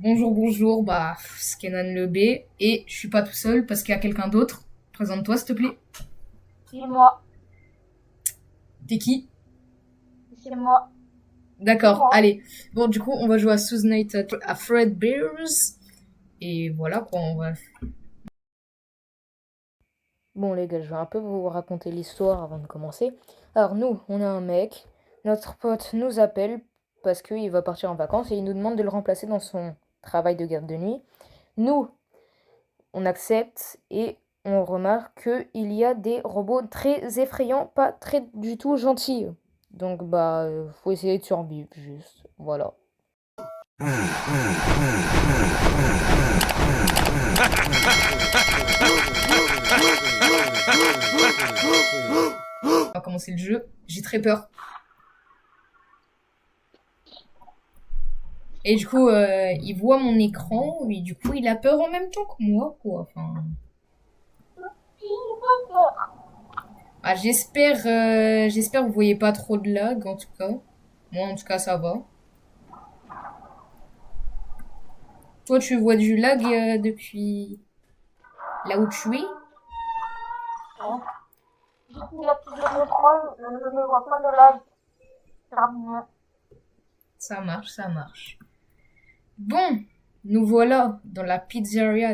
Bonjour, bonjour, bah, c'est Kenan le B, et je suis pas tout seul parce qu'il y a quelqu'un d'autre. Présente-toi, s'il te plaît. C'est moi, T'es qui? c'est moi, c'est D'accord, moi. allez. Bon, du coup, on va jouer à Sous Night à Fred Bears. Et voilà, quoi, on va... Bon les gars, je vais un peu vous raconter l'histoire avant de commencer. Alors nous, on a un mec, notre pote nous appelle parce qu'il va partir en vacances et il nous demande de le remplacer dans son travail de garde de nuit. Nous, on accepte et on remarque qu'il y a des robots très effrayants, pas très du tout gentils. Donc faut essayer de survivre juste, voilà. On va commencer le jeu. J'ai très peur. Et du coup, il voit mon écran, et du coup, il a peur en même temps que moi, quoi. Enfin... Ah, j'espère que vous voyez pas trop de lag, en tout cas. Moi, en tout cas, ça va. Toi, tu vois du lag depuis là où tu es? Hein. Depuis la petite contrôle, je ne vois pas de live. Terminé. Ça marche, ça marche. Bon, nous voilà dans la pizzeria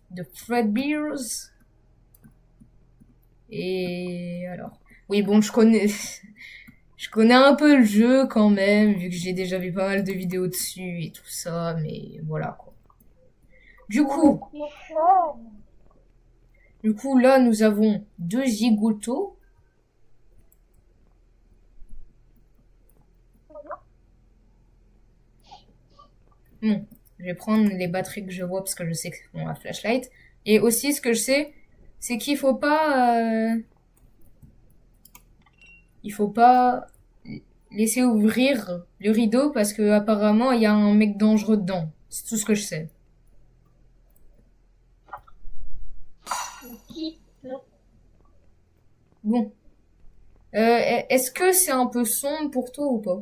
de Fred Beers. Et alors, oui, bon, je connais un peu le jeu quand même, vu que j'ai déjà vu pas mal de vidéos dessus et tout ça, mais voilà quoi. Du On coup, est très cher. du coup là, nous avons deux zigotos. Bon, je vais prendre les batteries que je vois parce que je sais que c'est ma flashlight. Et aussi, ce que je sais, c'est il faut pas laisser ouvrir le rideau parce que apparemment il y a un mec dangereux dedans. C'est tout ce que je sais. Qui Bon, est-ce que c'est un peu sombre pour toi ou pas?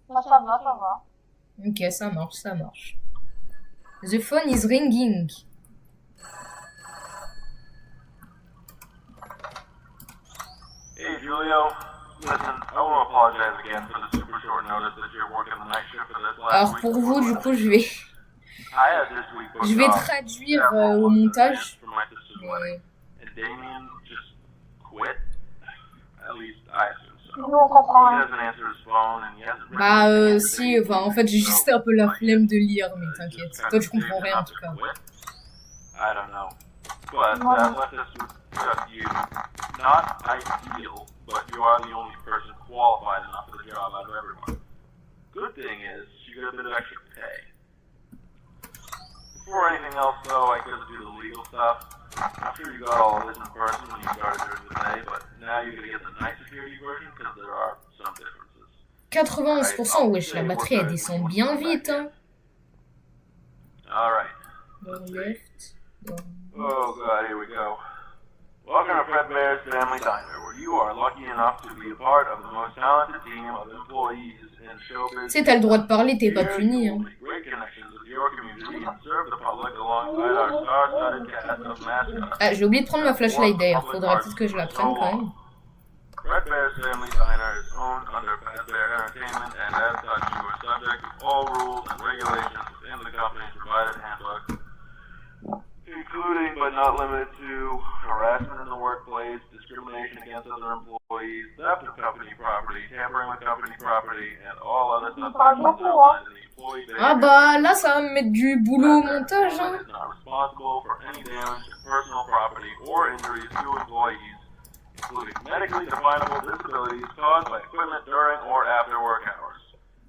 ça va, ça va. Ok, ça marche, ça marche. The phone is ringing. Hey, Julio. Listen, I want to apologize again for the super short notice that you're working the night shift for this last Alors week. pour vous, du coup, I had this week booked je vais off traduire several au months in advance montage. for my sister's wedding, Mais and Damien just quit. At least I assume so. Nous, on comprend He rien. doesn't answer his phone, and he hasn't written bah anything si, today. enfin en fait j'ai juste un peu la flemme de lire, mais t'inquiète. Just kind Toi of tu comprends saved rien en enough tout to cas. quit. I don't know. But Moi, that left us with just you. Not ideal, but you are the only person qualified enough for the job out of everyone. Good thing is, you get a bit of extra pay. Before anything else, though, I gotta do the legal stuff. I'm sure you got all of this in person when you started during the day, but now you're gonna get the night security version because there are some differences. 91%, wesh, la batterie elle descend bien vite, hein. Alright. Door left. Oh god, here we go. Welcome to Fred Bear's Family Diner, where you are lucky enough to be a part of the most talented team of employees in showbiz. Tu sais, t'as le droit de parler, t'es pas Here puni, you hein. will make great connections with your community and serve the public alongside our star-studded cast of mascots. Ah, j'ai oublié de prendre ma flashlight d'ailleurs, faudrait peut-être que je la prenne quand même. Fred Bear's Family Diner is owned under Fazbear Entertainment, and as such, you are subject to all rules and regulations within the company's provided handbook, including but not limited to harassment in the workplace, discrimination against other employees, theft of company property, tampering with company property, and all other subsections outlined in the employee Ah behavior. bah là ça va me mettre du boulot au montage, hein. Is not responsible for any damage to personal property or injuries to employees, including medically definable disabilities caused by equipment during or after work hours.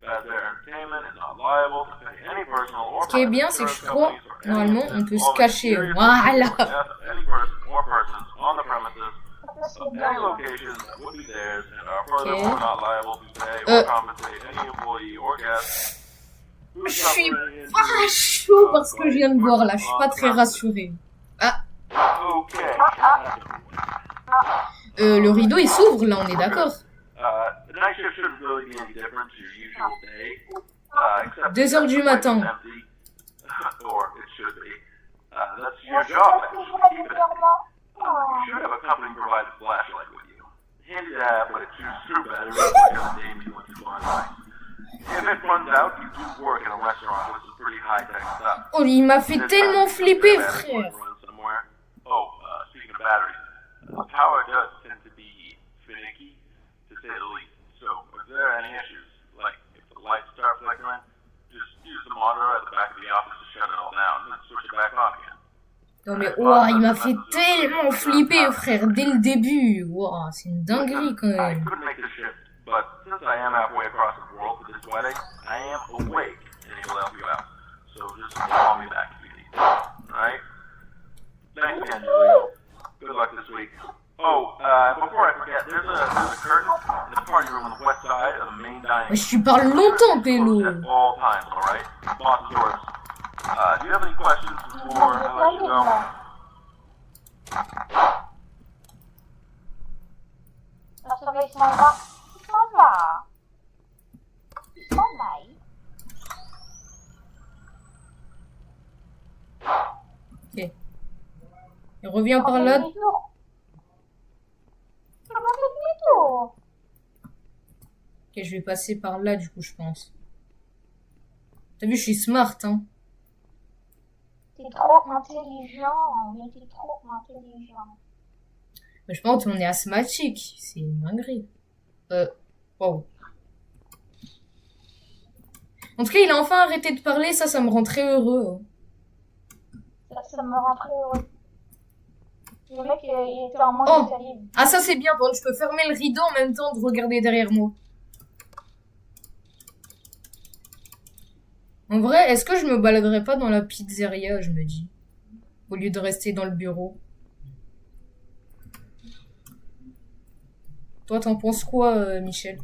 Fazbear Entertainment is not liable to pay any personal or Ce qui est bien, c'est que je crois, normalement, on peut se cacher. Voilà. Any person or persons on the premises of any location that would be theirs and are furthermore not liable to pay or compensate any employee or guest. Je suis pas chaud parce que je viens de voir là, je suis pas très rassurée. Ah, Okay. le rideau il s'ouvre là, on est d'accord. The night shift shouldn't really be any different to your usual day, except 2 heures du matin. it's empty, or it should be. That's Moi, your je job, pense que je actually. voulais Keep it. régulièrement. You should have a company-provided flashlight with you. Handy to have, but it chews through batteries because they need what you want. If it runs out, you do work in a restaurant with some pretty high-tech stuff. Oh, il m'a fait tellement flipper, frère. Oh, speaking of batteries, power does tend to be finicky, to say the least. So, if there are any issues, like if the lights start flickering, just use the monitor at the back of the office to shut it all down, and switch it back on again. Non mais, ouah, il m'a fait tellement flipper, frère, dès le début. Ouah, c'est une dinguerie, quand I même. couldn't make this shift, but since I am halfway across the world for this wedding, I am awake and able to help you out. So just call me back if you need. Alright? Thanks again, Julio. Good luck this week. Oh, before I forget, there's a curtain in the party room on the west side of the main dining Wesh, tu parles longtemps, Pélo. at all times, alright? Boss is yours. Do you have any questions before I let you go? La soirée s'en va. Il s'en va. Il s'en aille. Ok. Il revient par là. Demi-tour. Comment fait demi-tour? Ok, je vais passer par là, du coup, je pense. T'as vu, je suis smart, hein. T'es trop intelligent, mais t'es trop intelligent. Mais je pense qu'on est asthmatique. C'est une dinguerie. Wow. En tout cas, il a enfin arrêté de parler. Ça me rend très heureux. Ça me rend très heureux. Le mec, il était en manque Oh. de salive. Ah, ça, c'est bien. Par contre, je peux fermer le rideau en même temps de regarder derrière moi. En vrai, est-ce que je me baladerais pas dans la pizzeria, je me dis, au lieu de rester dans le bureau? Toi, t'en penses quoi, Michel?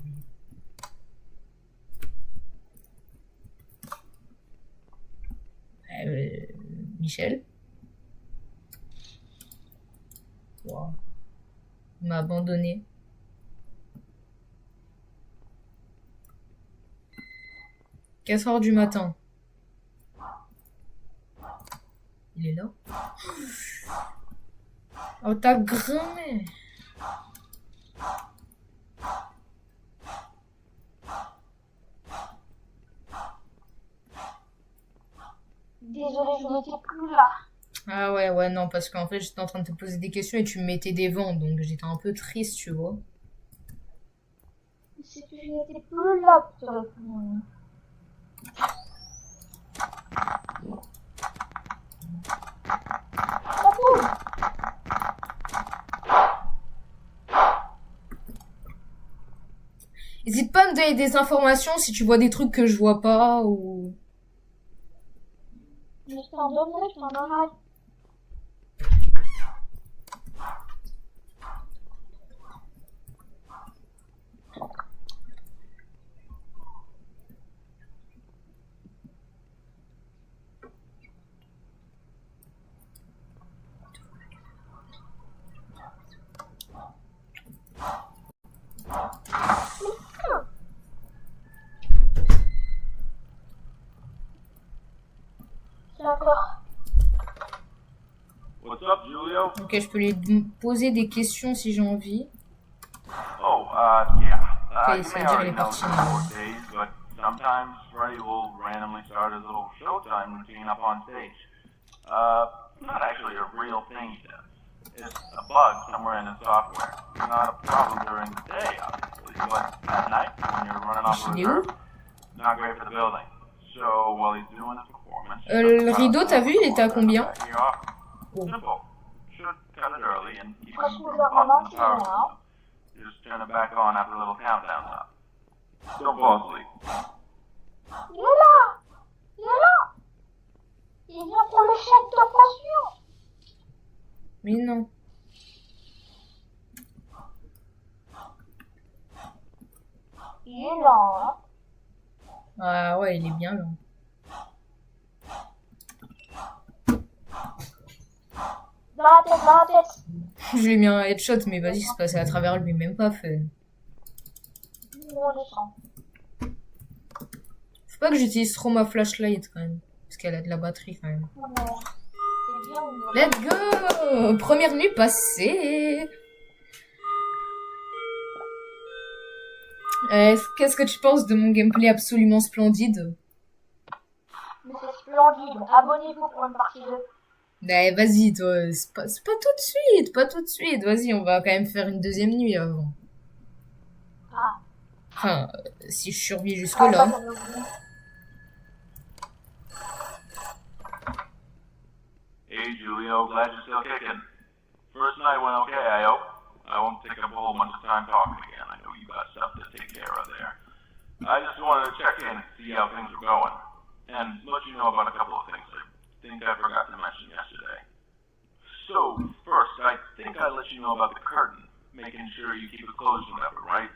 Michel? Wow. Il m'a abandonné. Quatre heures du matin. Il est là? Oh, ta grand-mère! Désolée, je n'étais plus là. Ah ouais, non, parce qu'en fait, j'étais en train de te poser des questions et tu me mettais des vents, donc j'étais un peu triste, tu vois. C'est que je n'étais plus là pour te répondre. N'hésite pas à me donner des informations si tu vois des trucs que je vois pas ou... Je t'en donnerai, je t'en donnerai. D'accord. What's up, Julio? Ok, je peux lui poser des questions si j'ai envie. Oh, yeah. Okay, You so may Jerry already know Parchin. the 4 days, but sometimes Freddy will randomly start his little showtime routine up on stage. Not actually a real thing he does. It's a bug somewhere in the software. Not a problem during the day, obviously, but at night, when you're running off a Il est où? reserve, not great for the building. So, while he's doing his performance... Le rideau, t'as vu, il était à combien? Oh. Simple. Should cut it early and keep Moi, him je from vous busting recommande the power celui-là. system. Just turn it back on after the little countdown's up. Don't fall asleep. Il est là. Il est là. Il vient pour le chèque de caution. Mais non. Il est là, hein. Ah ouais, il est bien là. Dans la tête, dans la tête. Je lui ai mis un headshot, mais vas-y, c'est passé à travers lui, même pas fun. Nous, on descend. Faut pas que j'utilise trop ma flashlight quand même. Parce qu'elle a de la batterie quand même. On est... C'est bien, on est... Let's go! Première nuit passée! Qu'est-ce que tu penses de mon gameplay absolument splendide? Mais c'est splendide. Abonnez-vous pour une partie 2. Ben vas-y, toi, c'est pas tout de suite, pas tout de suite. Vas-y, on va quand même faire une deuxième nuit avant. Ah. Enfin, si je survis Ah, pas jusque-là. comme nous. Hey, Julio, glad you're still kicking. First night went okay, I hope. I won't take up a whole bunch of time talking again. I know you got stuff to take care of there. I just wanted to check in and see how things are going. And let you know about a couple of things I think I forgot to mention yesterday. So, first, I think I let you know about the curtain, making sure you keep it closed whenever, right?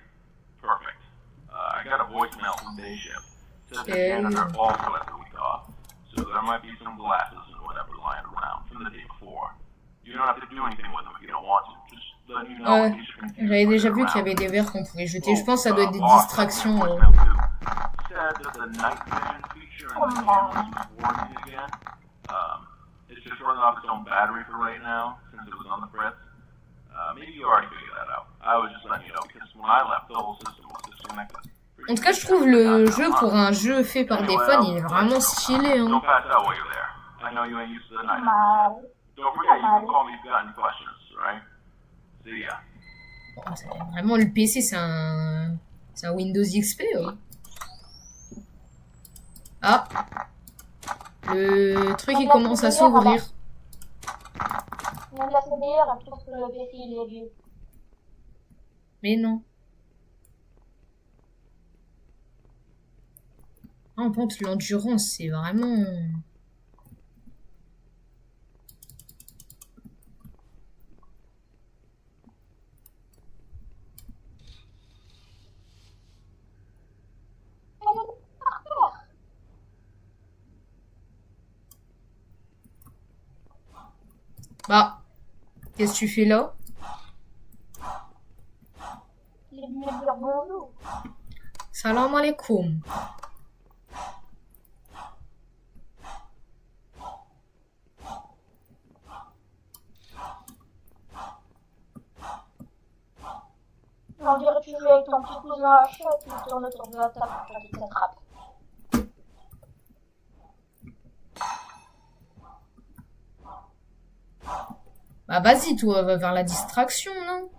Perfect. I got a voicemail from Day Shift. Says the janitor also has the week off, so there might be some glasses and whatever lying around from the day before. You don't have to do anything with them if you don't want to. Just letting you know in case you're confused. J'avais déjà vu when qu'il y they're avait des verres qu'on pouvait jeter. Je around. pense que ça doit être des Boss distractions. voicemail too. Said that the night vision feature in the cameras was working again. It's just running off its own battery for right now, since it was on the fritz. Maybe you already figured that out. I was just letting you know, because when I left, the whole system was disconnected. En tout cas, je trouve le jeu pour un jeu fait par des fans, il est vraiment stylé. Hein. Don't pass out while you're there. I know you ain't used to the night. Mal. Don't forget, you can call me if you got any questions, right? See ya. Bon, vraiment, le PC, c'est un Windows XP. Ouais. Ah, le truc, il commence à s'ouvrir. On me laisse dire, je trouve que le PC il est vieux. Mais non. Ah, on pense que l'endurance, c'est vraiment... Elle est par terre. Bah, qu'est-ce que tu fais là? Il est venu me dire bonjour. Salam alaikum. On dirait que tu joues avec ton petit cousin à chat qui tourne autour de la table pour qu'il t'attrape. Bah vas-y, toi, va vers la distraction, non?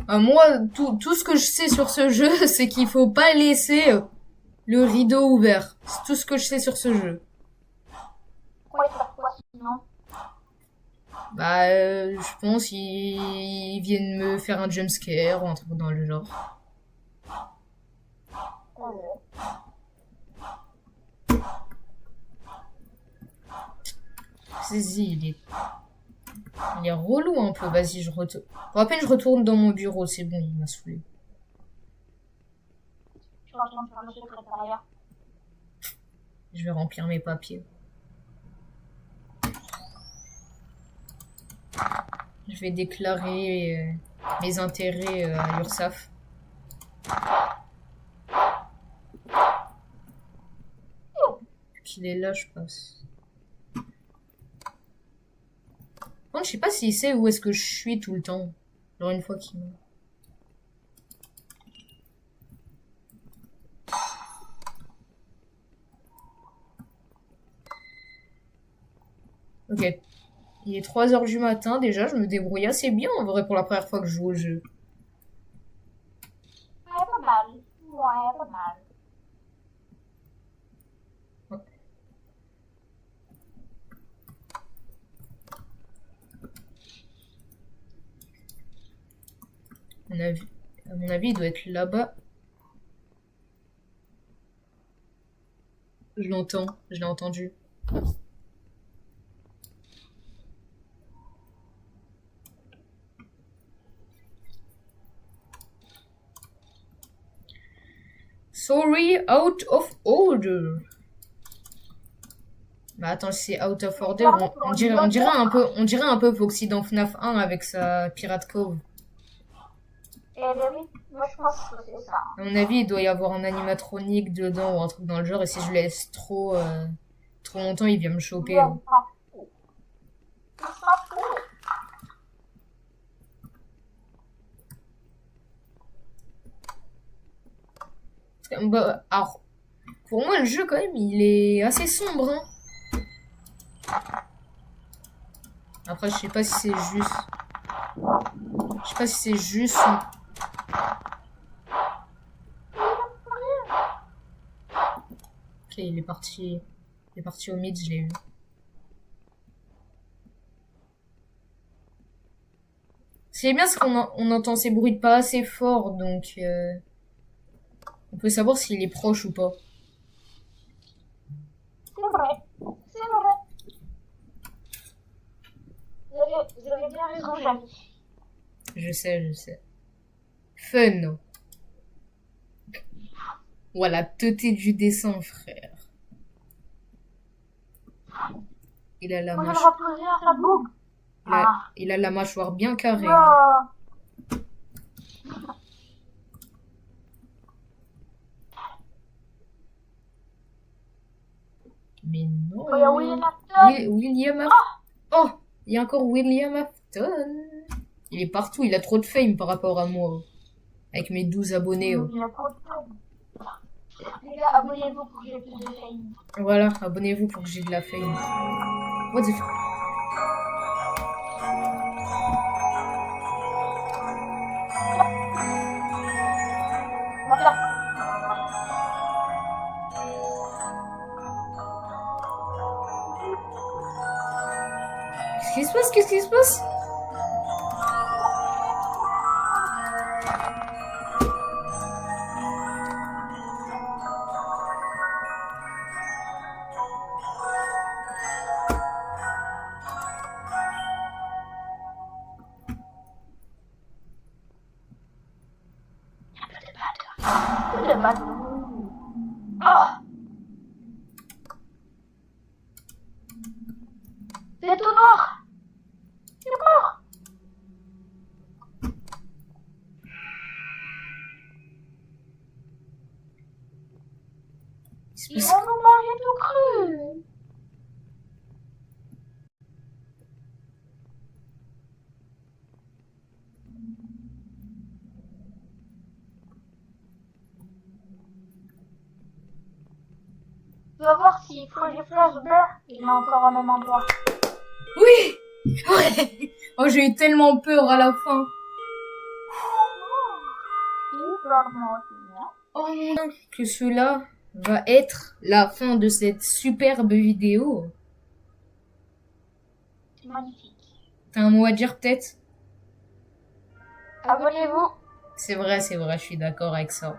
Moi, tout ce que je sais sur ce jeu, c'est qu'il faut pas laisser le rideau ouvert. C'est tout ce que je sais sur ce jeu. Pourquoi il fait quoi sinon? Bah, je pense qu'ils viennent me faire un jumpscare ou un truc dans le genre. Vas-y, il est relou un peu. Vas-y, je retourne. Bon, à peine je retourne dans mon bureau, c'est bon, il m'a saoulé. Je retourne faire le secrétariat. Je vais remplir mes papiers. Je vais déclarer mes intérêts à l'URSSAF. Qu'il est là, je pense. Bon, je sais pas s'il sait où est-ce que je suis tout le temps. Genre une fois qu'il... Ok. Il est 3h du matin déjà, je me débrouille assez bien en vrai pour la première fois que je joue au jeu. Ouais, pas mal. Ouais, pas mal. À mon avis, il doit être là-bas. Je l'entends, je l'ai entendu. Sorry, out of order. Bah attends, c'est Out of Order. On dirait un peu Foxy dans FNAF 1 avec sa Pirate Cove. Eh ben oui, moi je pense que c'est ça. À mon avis, il doit y avoir un animatronique dedans ou un truc dans le genre. Et si je laisse trop longtemps, il vient me choper. On s'en fout. On s'en fout. Bah, alors, pour moi, le jeu, quand même, il est assez sombre. Hein. Après, je sais pas si c'est juste. Je sais pas si c'est juste. Ok, il est parti. Il est parti au mid, je l'ai vu. C'est bien, c'est on entend ces bruits de pas assez fort, donc on peut savoir s'il est proche ou pas. C'est vrai. C'est vrai. Vous avez bien raison, Jamy. Je sais. Fun. Voilà, teuté du dessin, frère. Il a la Moi je mâchoire. me reposer à sa boucle. Il a la mâchoire bien carrée. Oh. Mais non. Il y a William Afton. William Afton. Oh, il y a encore William Afton. Il est partout, il a trop de fame par rapport à moi. Avec mes 12 abonnés. Il y a trop de fame. Les gars, abonnez-vous pour que j'ai plus de fame. Voilà, abonnez-vous pour que j'ai de la fame. What the fuck? Voilà. Qu'est-ce qui se passe? Qu'est-ce qui se passe? C'est mal. Oh. C'est tout noir. C'est mort. Il se Ils passe- vont nous manger tout cru. Tu vas voir s'il faut les flashbacks, il est encore au même endroit. Oui! Ouais! Oh, j'ai eu tellement peur à la fin. Oh mon Dieu, que cela va être la fin de cette superbe vidéo. C'est magnifique. T'as un mot à dire peut-être? Abonnez-vous. C'est vrai, je suis d'accord avec ça.